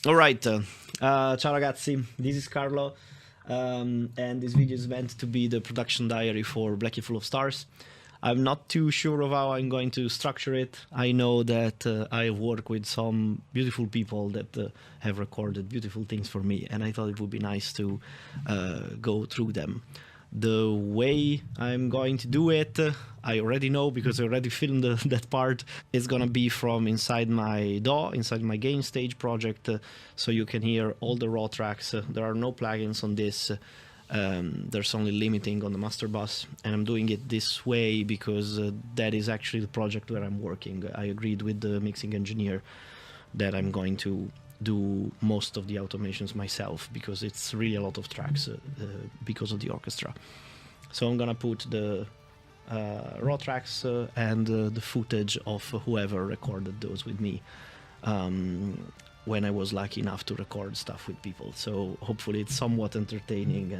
Alright, ciao ragazzi, this is Carlo, and this video is meant to be the production diary for Blackie Full of Stars. I'm not too sure of how I'm going to structure it. I know that I work with some beautiful people that have recorded beautiful things for me, and I thought it would be nice to go through them. The way I'm going to do it, I already know because I already filmed that part. It's gonna be from inside my DAW, inside my game stage project, so you can hear all the raw tracks. There are no plugins on this. There's only limiting on the master bus, and I'm doing it this way because that is actually the project where I'm working. I agreed with the mixing engineer that I'm going to do most of the automations myself because it's really a lot of tracks because of the orchestra. So I'm gonna put the raw tracks and the footage of whoever recorded those with me when I was lucky enough to record stuff with people. So hopefully it's somewhat entertaining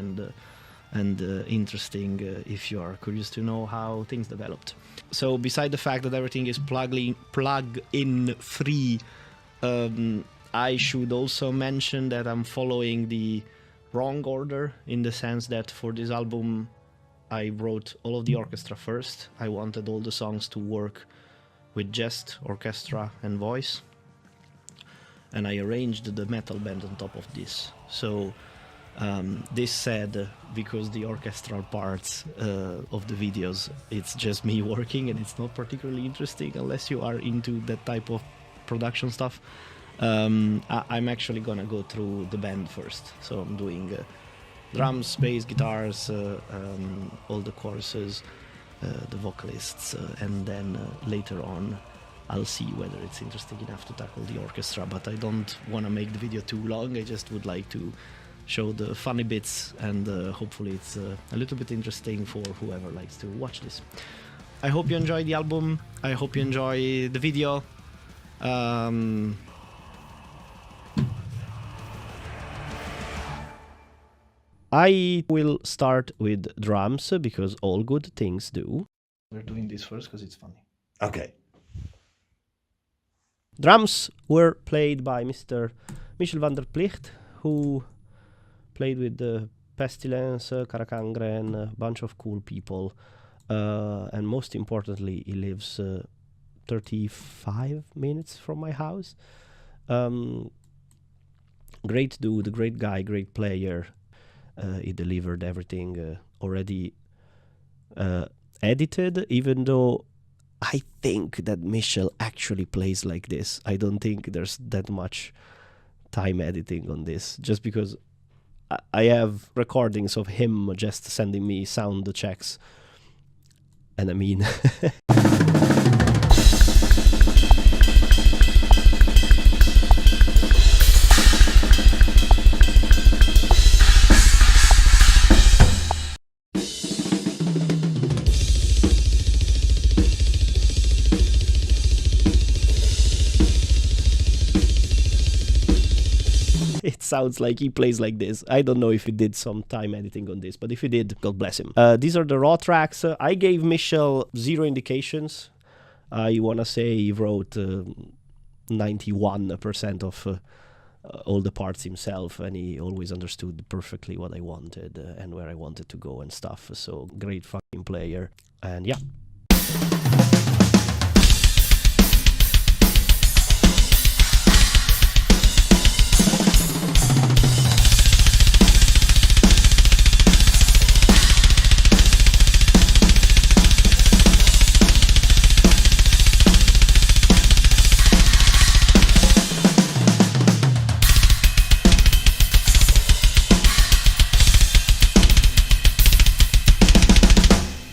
and interesting if you are curious to know how things developed. So beside the fact that everything is plug-in free, I should also mention that I'm following the wrong order, in the sense that for this album I wrote all of the orchestra first. I wanted all the songs to work with just orchestra and voice, and I arranged the metal band on top of this. So this said, because the orchestral parts of the videos, it's just me working and it's not particularly interesting unless you are into that type of production stuff. I'm actually gonna go through the band first. So I'm doing drums, bass, guitars, all the choruses, the vocalists, and then later on I'll see whether it's interesting enough to tackle the orchestra. But I don't want to make the video too long. I just would like to show the funny bits, and hopefully it's a little bit interesting for whoever likes to watch this. I hope you enjoy the album. I hope you enjoy the video. I will start with drums because all good things do. We're doing this first because it's funny. Okay. Drums were played by Mr. Michiel van der Plicht, who played with the Pestilence, Karakangren, a bunch of cool people. And most importantly, he lives 35 minutes from my house. Great dude, great guy, great player. He delivered everything already edited, even though I think that Michiel actually plays like this. I don't think there's that much time editing on this, just because I have recordings of him just sending me sound checks. And I mean... It sounds like he plays like this. I don't know if he did some time editing on this, but if he did, God bless him. These are the raw tracks. I gave Michiel 0 indications. I want to say he wrote 91% of all the parts himself, and he always understood perfectly what I wanted and where I wanted to go and stuff. So great fucking player. And yeah.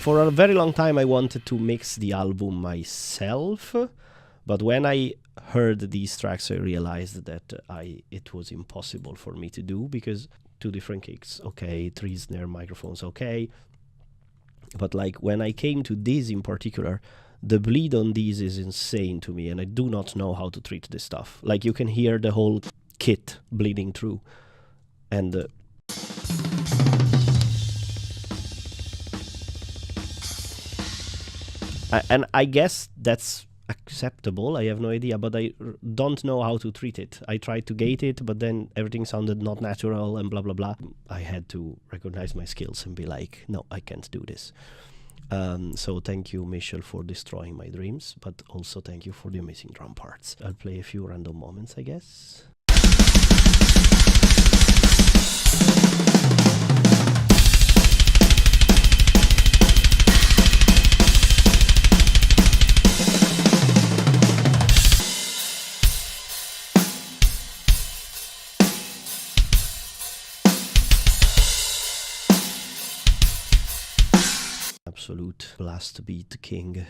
For a very long time I wanted to mix the album myself, but when I heard these tracks I realized that it was impossible for me to do, because 2 different kicks, okay, 3 snare microphones, okay, but like when I came to this in particular, the bleed on these is insane to me, and I do not know how to treat this stuff. Like you can hear the whole kit bleeding through, and I guess that's acceptable. I have no idea, but I don't know how to treat it. I tried to gate it, but then everything sounded not natural and blah blah blah. I had to recognize my skills and be like, no, I can't do this. So thank you, Michiel, for destroying my dreams, but also thank you for the amazing drum parts. I'll play a few random moments, I guess. Absolute blast beat king.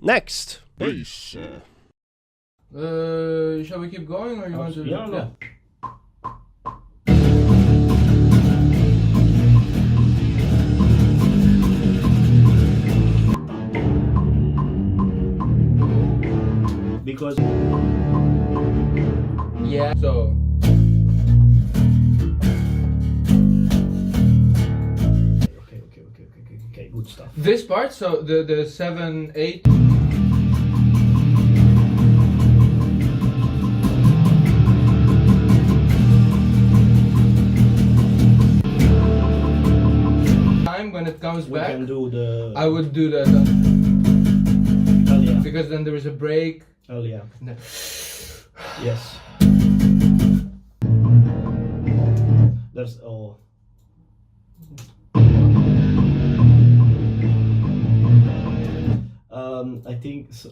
Next, bass. Shall we keep going, or you want to? Yeah. Because yeah. So. Okay, good stuff. This part, so the 7, 8. Time when it comes We back, can do the. I would do that. Oh yeah. Because then there is a break. Oh yeah. No. Yes. There's I think so.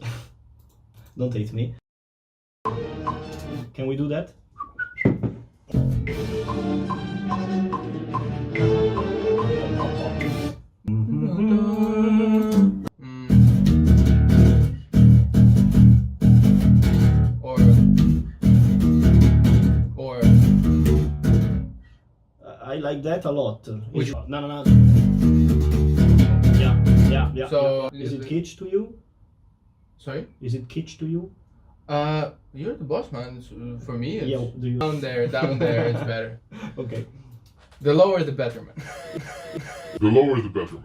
Don't hate me. Can we do that? I like that a lot. Which No. Yeah. So Is it kitsch to you? Sorry? Is it kitsch to you? You're the boss, man. For me, it's Yeah. Do you? down there, it's better. Okay. The lower, the better, man. The lower the better.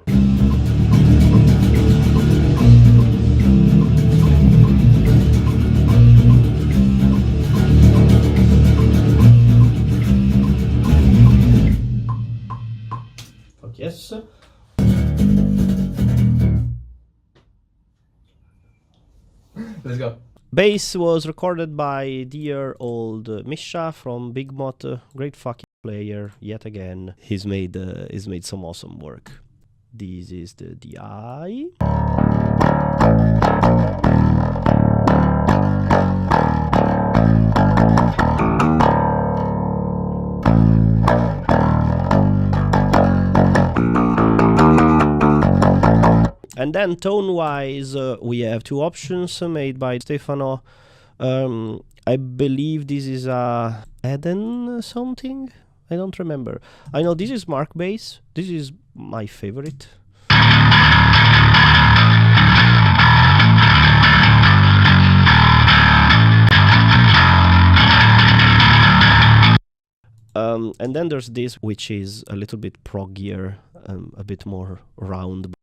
Fuck yes. Let's go. Bass was recorded by dear old Misha from BigMoth, great fucking player yet again. He's made some awesome work. This is the DI. And then tone-wise, we have two options made by Stefano. I believe this is a Eden something. I don't remember. I know this is Mark bass. This is my favorite. And then there's this, which is a little bit proggier, a bit more round.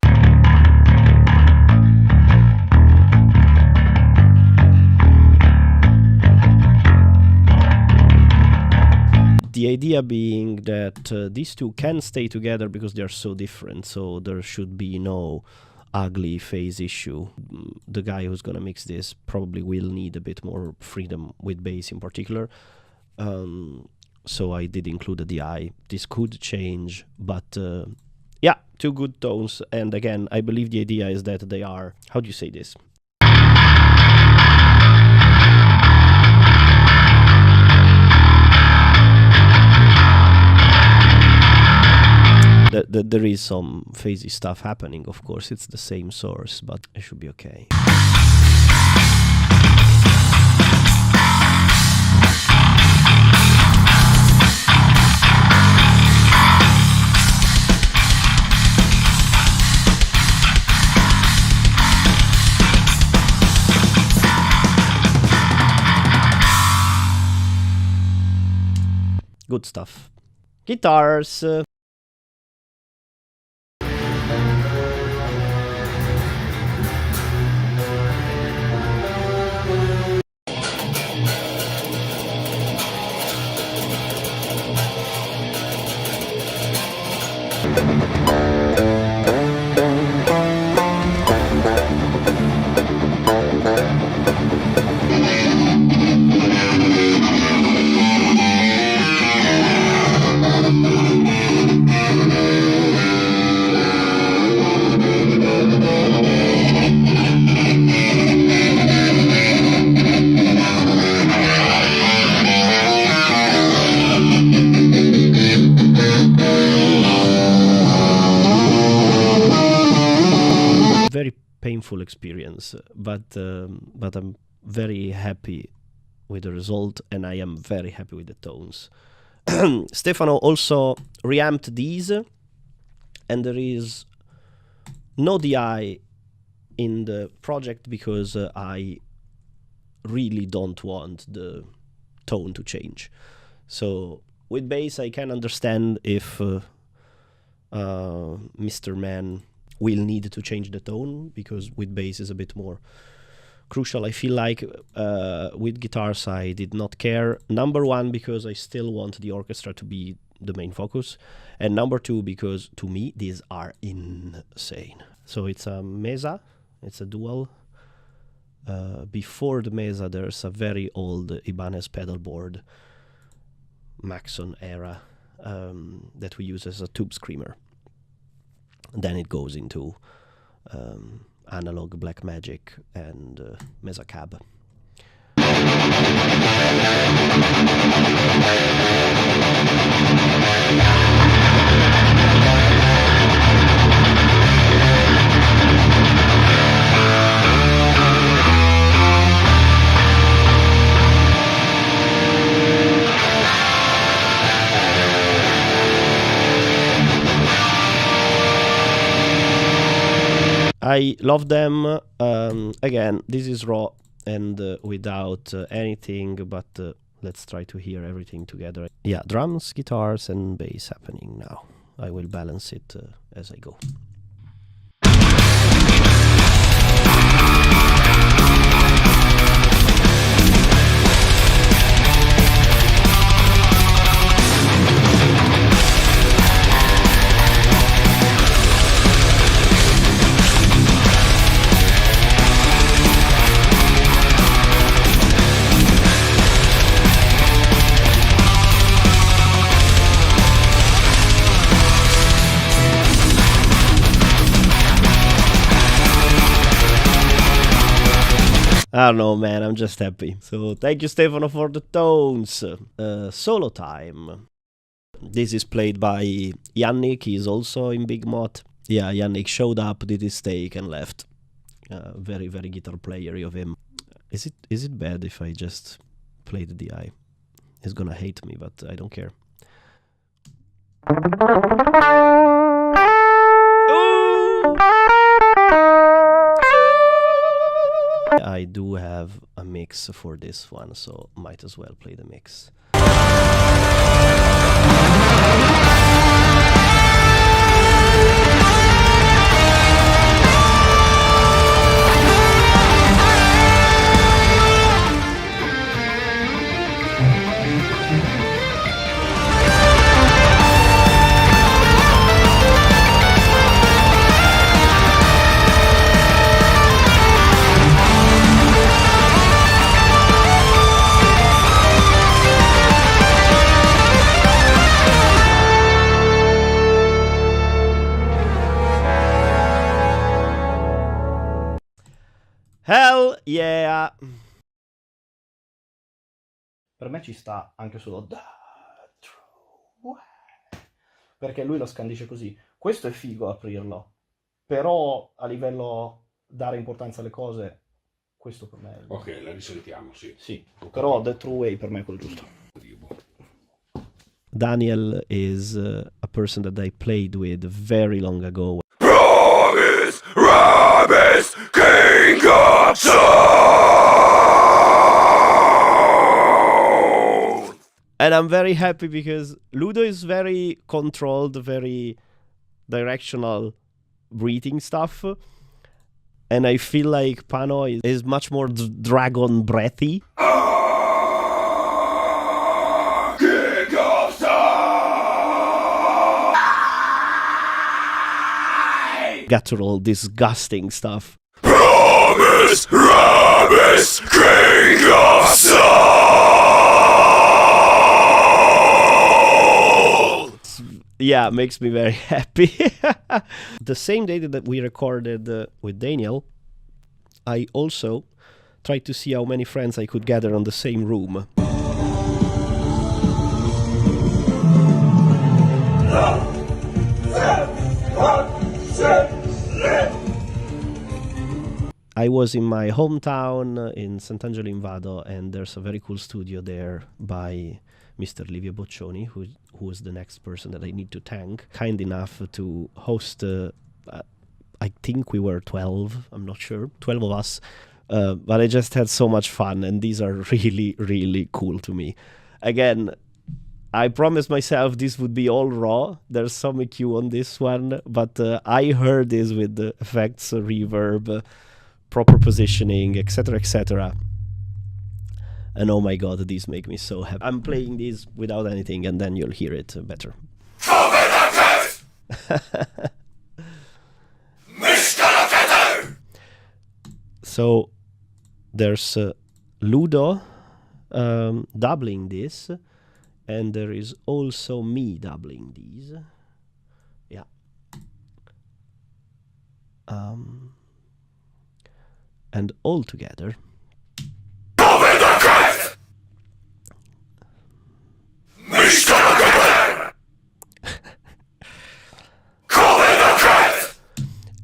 The idea being that these two can stay together because they are so different, so there should be no ugly phase issue. The guy who's gonna mix this probably will need a bit more freedom with bass in particular. So I did include a DI. This could change, but yeah, two good tones. And again, I believe the idea is that they are, how do you say this? There is some phasey stuff happening, of course, it's the same source, but it should be okay. good stuff. Guitars. Very painful experience, but I'm very happy with the result, and I am very happy with the tones. Stefano also reamped these, and there is no DI in the project because I really don't want the tone to change. So with bass I can understand if Mr. Man will need to change the tone, because with bass is a bit more crucial. I feel like with guitars I did not care. Number one, because I still want the orchestra to be the main focus, and number two, because to me these are insane. So it's a mesa, it's a dual. Before the mesa there's a very old Ibanez pedal board, Maxon era, that we use as a tube screamer. Then it goes into analog Black Magic and Mesa Cab. I love them. Again, this is raw and without anything, but let's try to hear everything together. Yeah, drums, guitars and bass happening now. I will balance it as I go. I don't know, man, I'm just happy. So thank you, Stefano, for the tones. Solo time. This is played by Yannik, he's also in BigMoth. Yeah, Yannik showed up, did his take and left. Very, very guitar player of him. Is it bad if I just play the DI? He's gonna hate me, but I don't care. I do have a mix for this one, so might as well play the mix. Hell yeah! Per me ci sta anche solo perché lui lo scandisce così. Questo è figo aprirlo, però a livello dare importanza alle cose, questo per me è... Ok, la risentiamo, sì. Sì, però The True Way per me è quello giusto. Daniel is a person that I played with very long ago. Promise, King of Sound! And I'm very happy because Ludo is very controlled, very directional breathing stuff. And I feel like Pano is much more dragon breathy. Guttural, disgusting stuff. Promise, Rabbis, King of Soul! Yeah, makes me very happy. The same day that we recorded with Daniel, I also tried to see how many friends I could gather on the same room. I was in my hometown in Sant'Angelo in Vado, and there's a very cool studio there by Mr. Livio Boccioni, who is the next person that I need to thank. Kind enough to host, I think we were 12, I'm not sure, 12 of us. But I just had so much fun, and these are really, really cool to me. Again, I promised myself this would be all raw. There's some EQ on this one, but I heard this with the effects, reverb, proper positioning, etc., etc. And oh my god, these make me so happy. I'm playing these without anything, and then you'll hear it better. So there's Ludo doubling this, and there is also me doubling these. Yeah. And all together.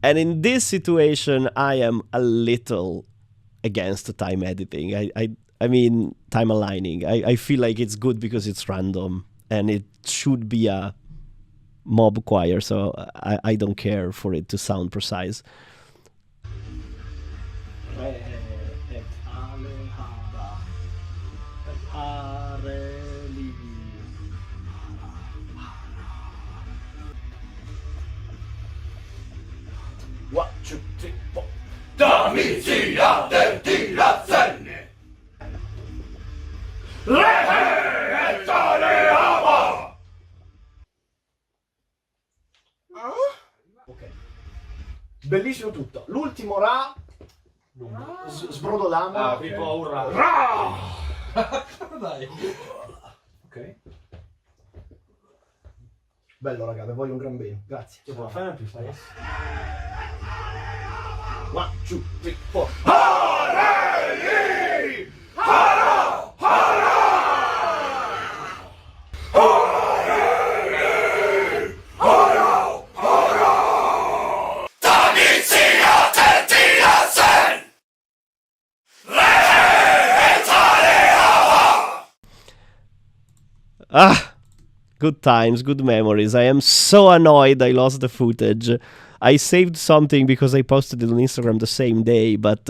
And in this situation, I am a little against the time editing. I mean, time aligning. I feel like it's good because it's random, and it should be a mob choir, so I don't care for it to sound precise. One, two, three, four. Da mizia del dilazione. Ok. Bellissimo tutto. L'ultimo Ra. Sbrodolando. Ah, tipo un Ra. Dai. Ok. Bello raga, vi voglio un gran bene. Grazie. Fai una più, stai. 1, 2, 3, 4. Hareli! Hara! Hara! Hareli! Hara! Hara! Tamizia tentiasen! Ah! Good times, good memories. I am so annoyed I lost the footage. I saved something because I posted it on Instagram the same day, but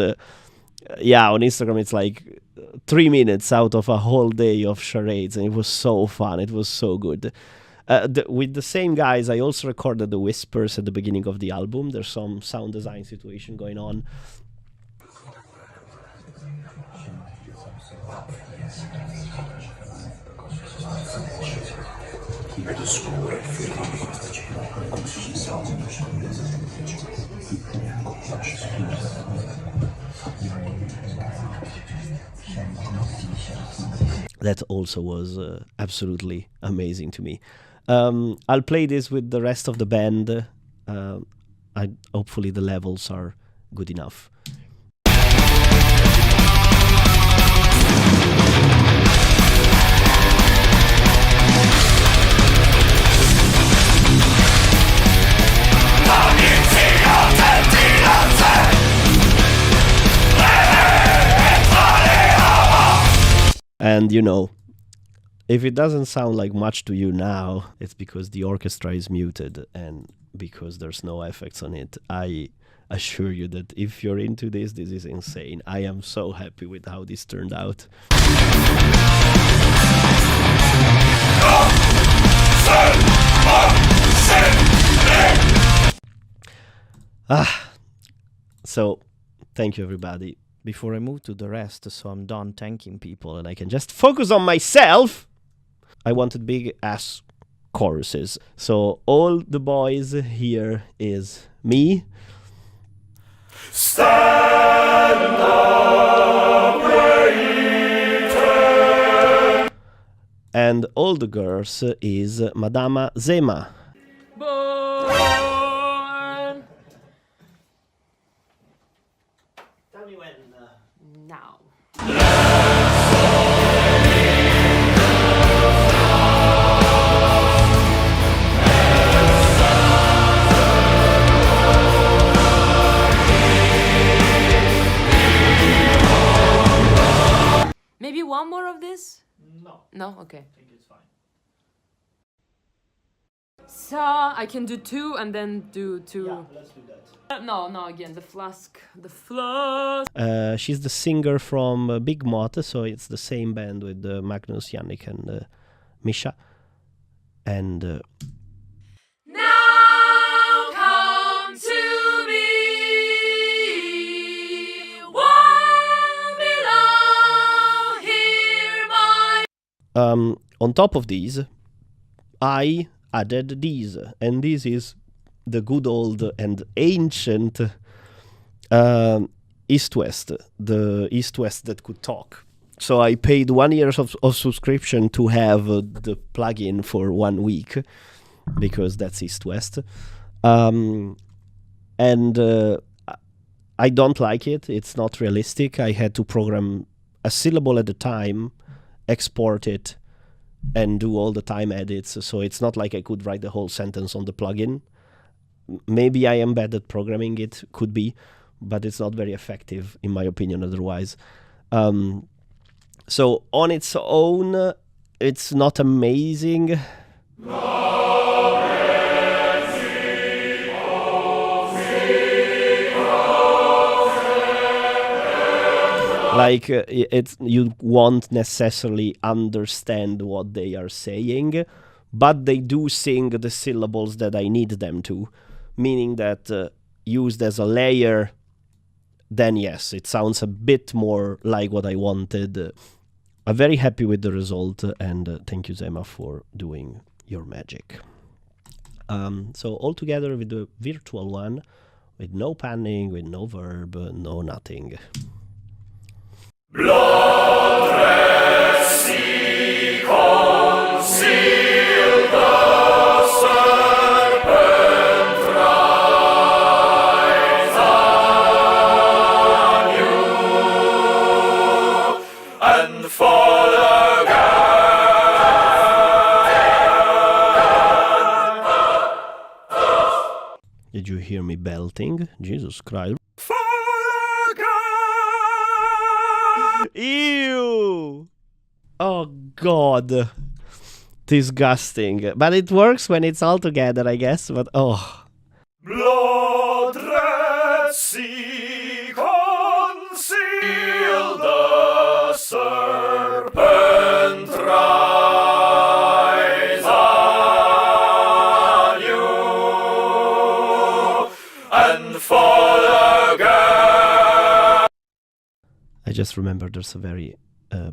yeah, on Instagram it's like 3 minutes out of a whole day of charades, and it was so fun. It was so good. With the same guys, I also recorded the whispers at the beginning of the album. There's some sound design situation going on. That also was absolutely amazing to me. I'll play this with the rest of the band. Hopefully the levels are good enough. And you know, if it doesn't sound like much to you now, it's because the orchestra is muted and because there's no effects on it. I assure you that if you're into this, this is insane. I am so happy with how this turned out. So, thank you everybody. Before I move to the rest, so I'm done thanking people and I can just focus on myself, I wanted big ass choruses. So all the boys here is me. Stand up, greater. And all the girls is Madama Zema. Tell me when. Now. Maybe one more of this? No. No? Okay. I think it's fine. So I can do two and then do two. Yeah, let's do that. No, again, the flask. The flask. She's the singer from BigMoth, so it's the same band with Magnus, Yannik, and Misha. And Now come to me, one below, hear my... on top of these, I added these, and this is the good old and ancient East-West, the East-West that could talk. So I paid 1 year of subscription to have the plugin for 1 week, because that's East-West. And I don't like it. It's not realistic. I had to program a syllable at a time, export it, and do all the time edits. So it's not like I could write the whole sentence on the plugin. Maybe I am bad at programming it, could be, but it's not very effective, in my opinion, otherwise. So on its own, it's not amazing. Like, you won't necessarily understand what they are saying, but they do sing the syllables that I need them to, meaning that used as a layer, then yes, it sounds a bit more like what I wanted. I'm very happy with the result, and thank you, Zema, for doing your magic. So all together with the virtual one, with no panning, with no verb, no nothing. Blood red sea conceal the serpent rise on you and fall again. Did you hear me belting? Jesus Christ. Ew! Oh god. Disgusting. But it works when it's all together, I guess, but oh. Blood red sea conceal the serpent rise on you and fall again. I just remember there's a very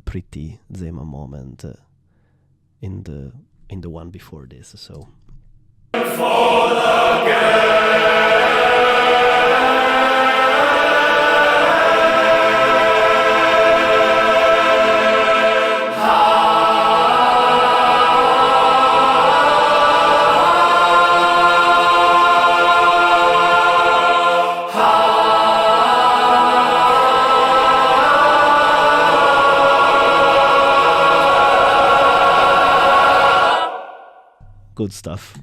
pretty Zema moment in the one before this, so. Fall again. Good stuff.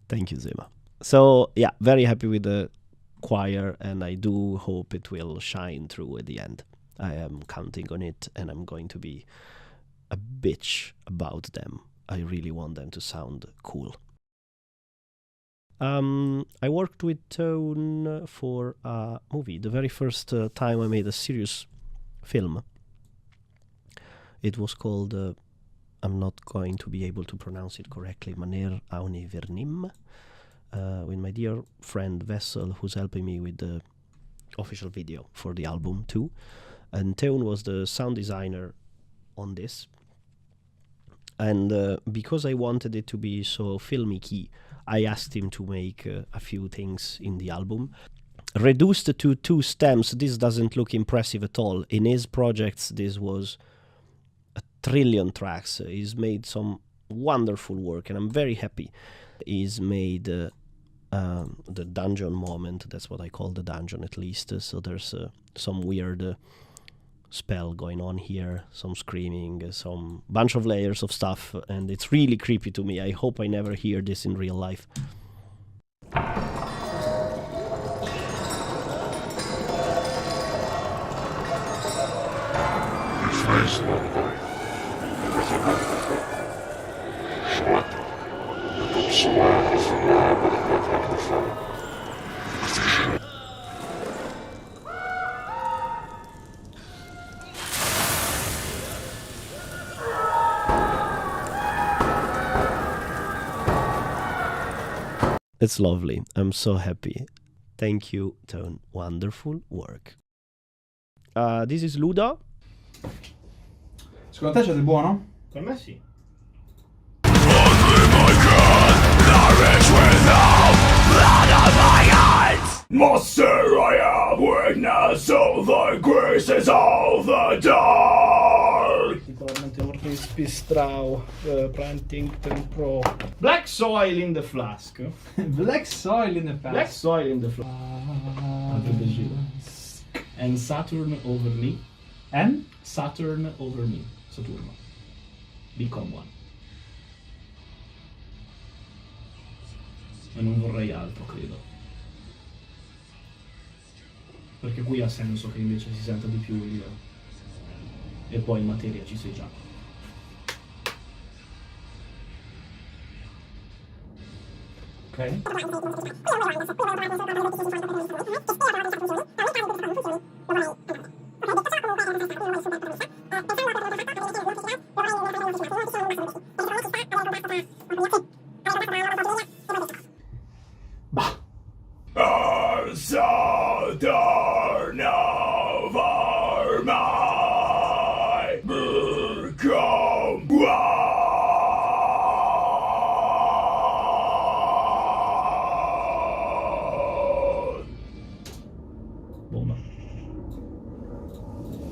Thank you, Zema. So, yeah, very happy with the choir, and I do hope it will shine through at the end. I am counting on it, and I'm going to be a bitch about them. I really want them to sound cool. I worked with Tone for a movie, the very first time I made a serious film. It was called I'm not going to be able to pronounce it correctly, Maner Aunivernim, with my dear friend Vessel, who's helping me with the official video for the album too. And Teun was the sound designer on this. And because I wanted it to be so filmic, I asked him to make a few things in the album. Reduced to 2 stems, this doesn't look impressive at all. In his projects, this was a trillion tracks. He's made some wonderful work, and I'm very happy. He's made the dungeon moment, that's what I call the dungeon at least. So there's some weird spell going on here, some screaming, some bunch of layers of stuff, and it's really creepy to me. I hope I never hear this in real life. It's lovely. I'm so happy. Thank you, Tone. Wonderful work. This is Luda. Secondo te c'è del buono? Per me sì. Master, I have witness of the graces of the dark. Particolarmente Orchestra Strau, Printington Pro. Black soil in the flask. Black soil in the past. Black soil in the flask. And Saturn over me. And? Saturn over me. Saturno. Become one. E non vorrei altro, credo. Perché qui ha senso che invece si senta di più il... E poi in materia ci sei già. Ok. Southern of our mind become one. Bomba.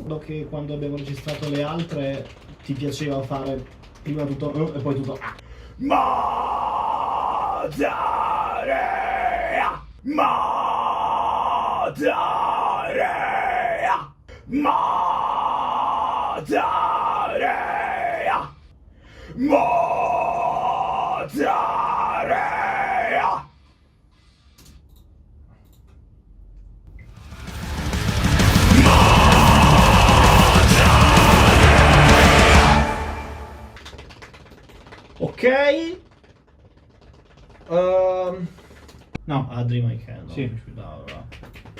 Ricordo che quando abbiamo registrato le altre ti piaceva fare prima tutto e poi tutto Madarea, Madarea, Madarea, Madarea. Ok. No, Dream I Can. No. Sì.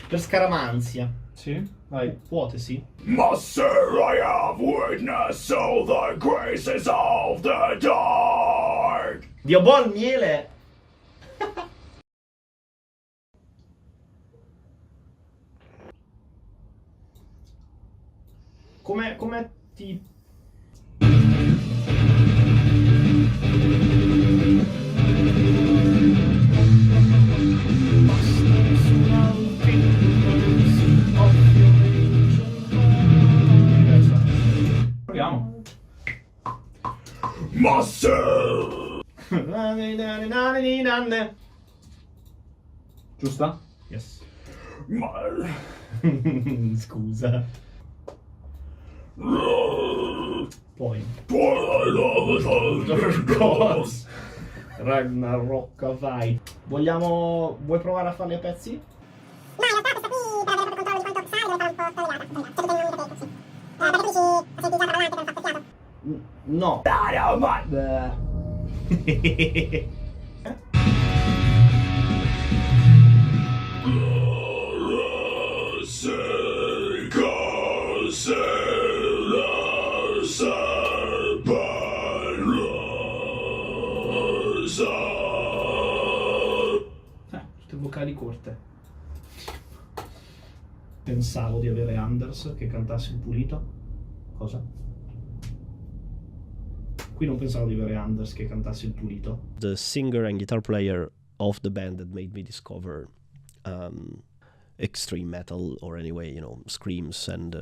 Per scaramanzia. Sì, vai. Ipotesi. Master, I have witnessed all the graces of the dark. Dio buon miele. come ti... Proviamo. Master. Giusta? Yes. Ma- Scusa. Poi. Ragnarok, vai. Vuoi provare a farli a pezzi? No. Tutte vocali corte. Pensavo di avere Anders che cantasse il pulito. Cosa? Qui non pensavo di avere Anders che cantasse il pulito. The singer and guitar player of the band that made me discover extreme metal, or anyway, you know, screams and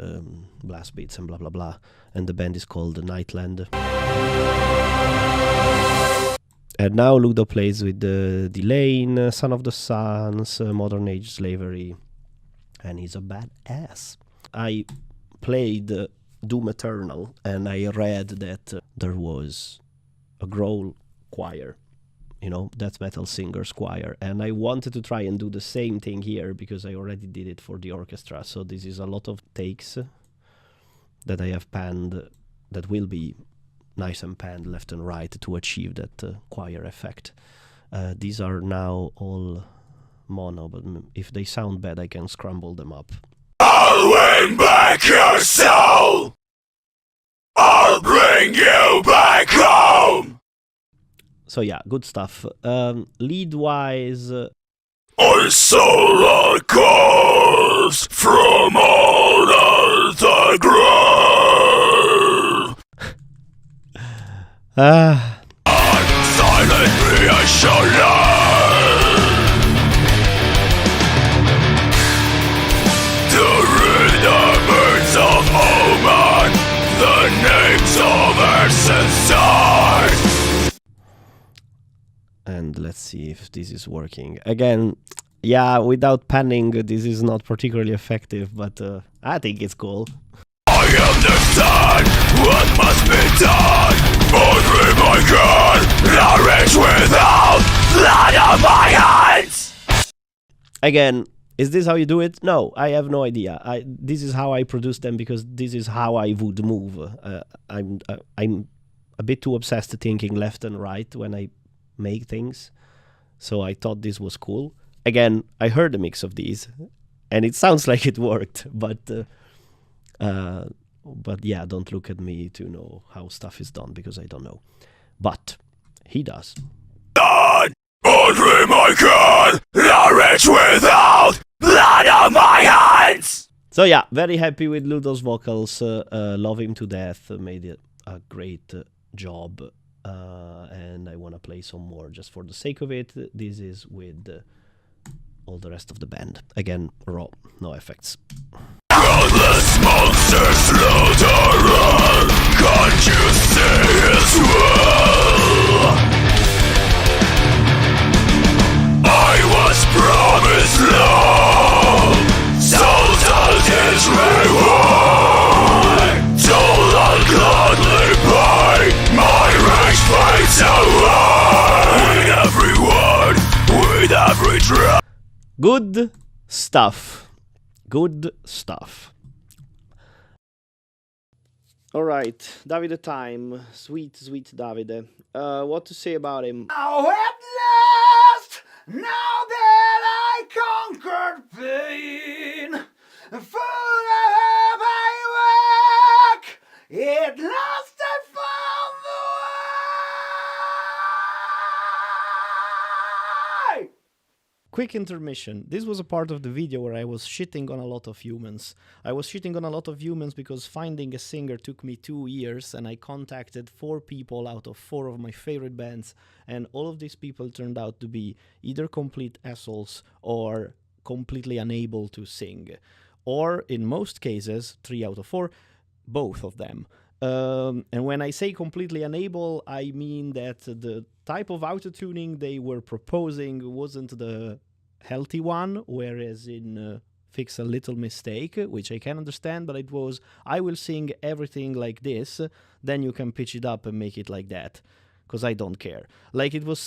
blast beats and blah blah blah. And the band is called Nightland. And now Ludo plays with the Delain, Son of the Suns, Modern Age Slavery, and he's a badass. I played Doom Eternal, and I read that there was a Growl choir, you know, death metal singers choir, and I wanted to try and do the same thing here because I already did it for the orchestra. So this is a lot of takes that I have panned, that will be nice and panned left and right to achieve that choir effect. These are now all mono, but if they sound bad, I can scramble them up. I'll win back your soul! I'll bring you back home! So yeah, good stuff. Lead-wise... I saw a corpse from out of the grave! Silently I shall learn to read the birds of omen, the names of earth and stars. And let's see if this is working. Again, yeah, without panning, this is not particularly effective, but I think it's cool. I understand what must be done. Only my God, knowledge without blood on my hands. Again, is this how you do it? No, I have no idea. This is how I produce them because this is how I would move. I'm a bit too obsessed to thinking left and right when I make things, so I thought this was cool. Again, I heard a mix of these, and it sounds like it worked, but yeah, don't look at me to know how stuff is done because I don't know. But he does. God, only my God, knowledge without blood on my hands. So yeah, very happy with Ludo's vocals. Love him to death. Made it a great job. And I want to play some more just for the sake of it. This is with all the rest of the band. Again, raw, no effects. Godless monsters slaughter, can't you see his will? I was promised love, sold out his reward, told ungladly by my rage fight so hard. With every word, with every drop. Good stuff. Good stuff. All right, Davide time. Sweet, sweet Davide. What to say about him? Now at last, now that I conquered pain, full of my work, at last I found the way. Quick intermission. This was a part of the video where I was shitting on a lot of humans. I was shitting on a lot of humans because finding a singer took me 2 years and I contacted 4 people out of 4 of my favorite bands, and all of these people turned out to be either complete assholes or completely unable to sing. Or, in most cases, 3 out of 4, both of them. And when I say completely unable, I mean that the type of autotuning they were proposing wasn't the healthy one, whereas in Fix a Little Mistake, which I can understand, but it was, I will sing everything like this, then you can pitch it up and make it like that, because I don't care. Like, it was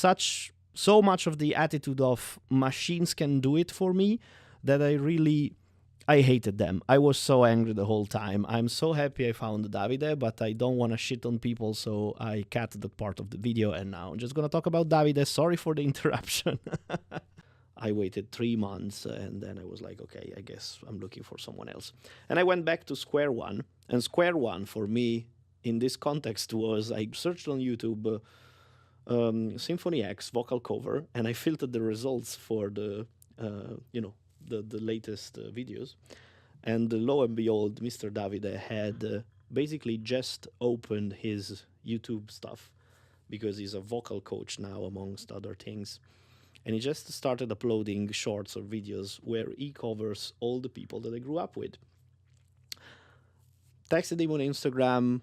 so much of the attitude of machines can do it for me that I hated them. I was so angry the whole time. I'm so happy I found Davide, but I don't want to shit on people, so I cut that part of the video, and now I'm just going to talk about Davide. Sorry for the interruption. I waited 3 months, and then I was like, okay, I guess I'm looking for someone else. And I went back to square one, and square one for me in this context was, I searched on YouTube Symphony X vocal cover, and I filtered the results for the the latest videos, and lo and behold, Mr. Davide had basically just opened his YouTube stuff because he's a vocal coach now, amongst other things. And he just started uploading shorts or videos where he covers all the people that I grew up with. Texted him on Instagram,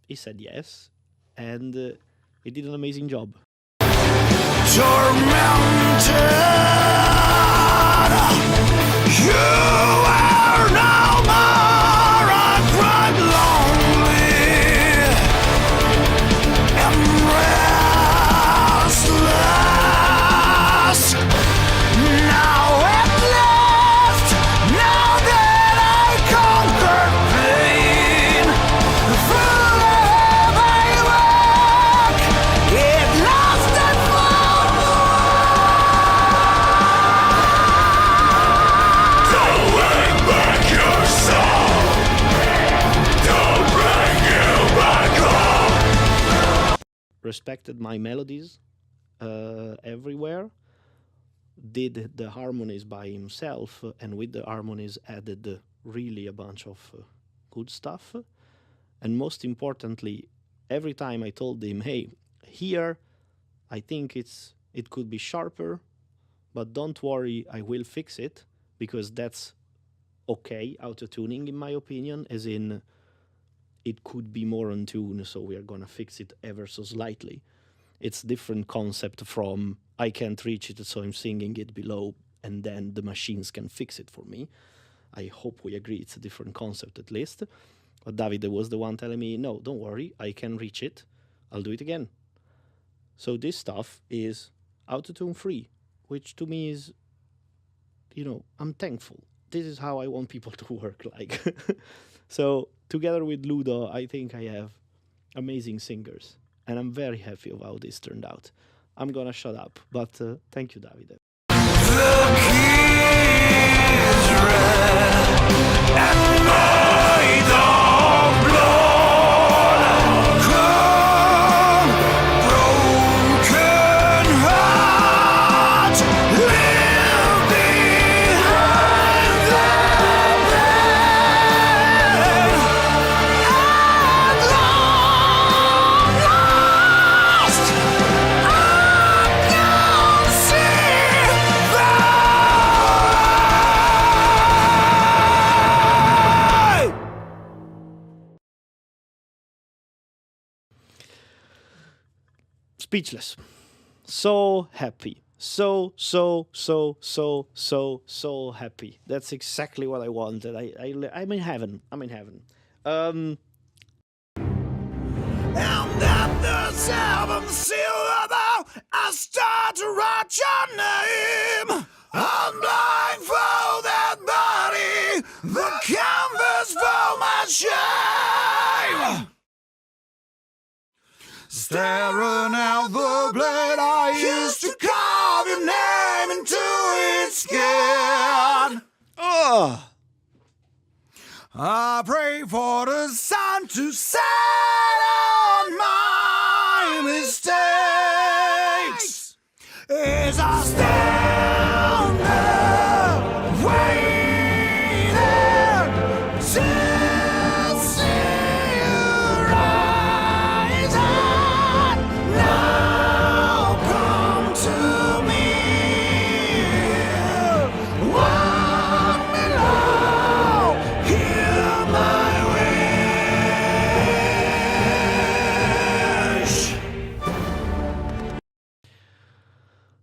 he said yes, and he did an amazing job. Tormented, you are no more upright, lonely, and restless. Now at last, now that I conquered pain, through my work, it lasted for don't bring back your soul. Don't bring you back home. Respected my melodies everywhere, did the harmonies by himself, and with the harmonies added really a bunch of good stuff. And most importantly, every time I told him, hey, here I think it could be sharper, but don't worry, I will fix it, because that's okay, auto-tuning in my opinion, as in it could be more on tune, so we are gonna fix it ever so slightly. It's different concept from I can't reach it, so I'm singing it below, and then the machines can fix it for me. I hope we agree it's a different concept at least. But Davide was the one telling me, no, don't worry, I can reach it, I'll do it again. So this stuff is auto-tune free, which to me is, I'm thankful. This is how I want people to work like. So together with Ludo, I think I have amazing singers, and I'm very happy of how this turned out. I'm gonna shut up, but thank you, Davide. The keys red and made of blood. Cold, broken heart, live behind the bed. At long last, I can see the light. Speechless. So happy. So happy. That's exactly what I wanted. I'm in heaven. I'm in heaven. And at the seventh syllable, I start to write your name. I'm blindfolded body, the canvas for my shame. Staring out the blade I used to carve your name into its skin. Oh, I pray for the sun to set on my mistakes. As I stand there, waiting to see your eyes, and now come to me. Walk below, hear my wish.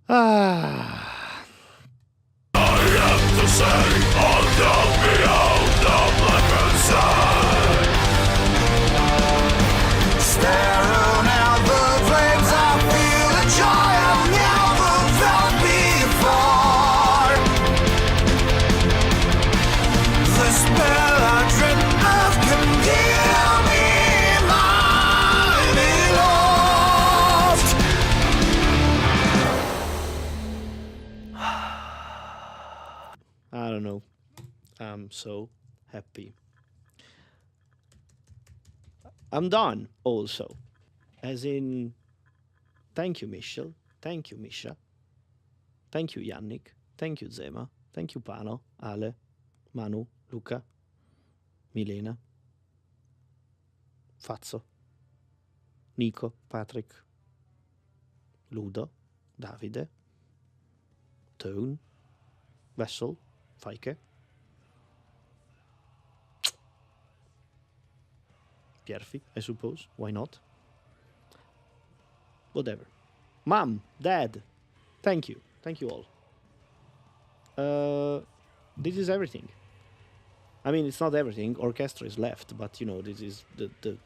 ah, I have to say, I'll don't be out the black side. Staring at the flames, I feel a joy I've never felt before. The spell I dream of can give me my beloved. I don't know. I'm so happy. I'm done also. As in, Thank you, Michiel. Thank you, Misha. Thank you, Yannik. Thank you, Zema. Thank you, Pano, Ale, Manu, Luca, Milena, Fazzo, Nico, Patrick, Ludo, Davide, Toon, Wessel, Feike, Cioffi, I suppose. Why not? Whatever. Mom, Dad, thank you. Thank you all. This is everything. I mean, it's not everything. Orchestra is left, but you know, this is the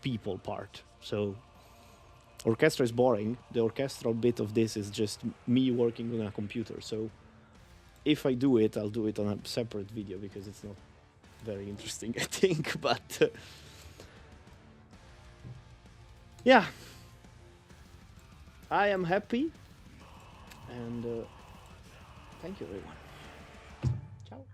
people part. So, orchestra is boring. The orchestral bit of this is just me working on a computer. So, if I do it, I'll do it on a separate video because it's not very interesting, I think. But yeah, I am happy, and thank you, everyone. Ciao.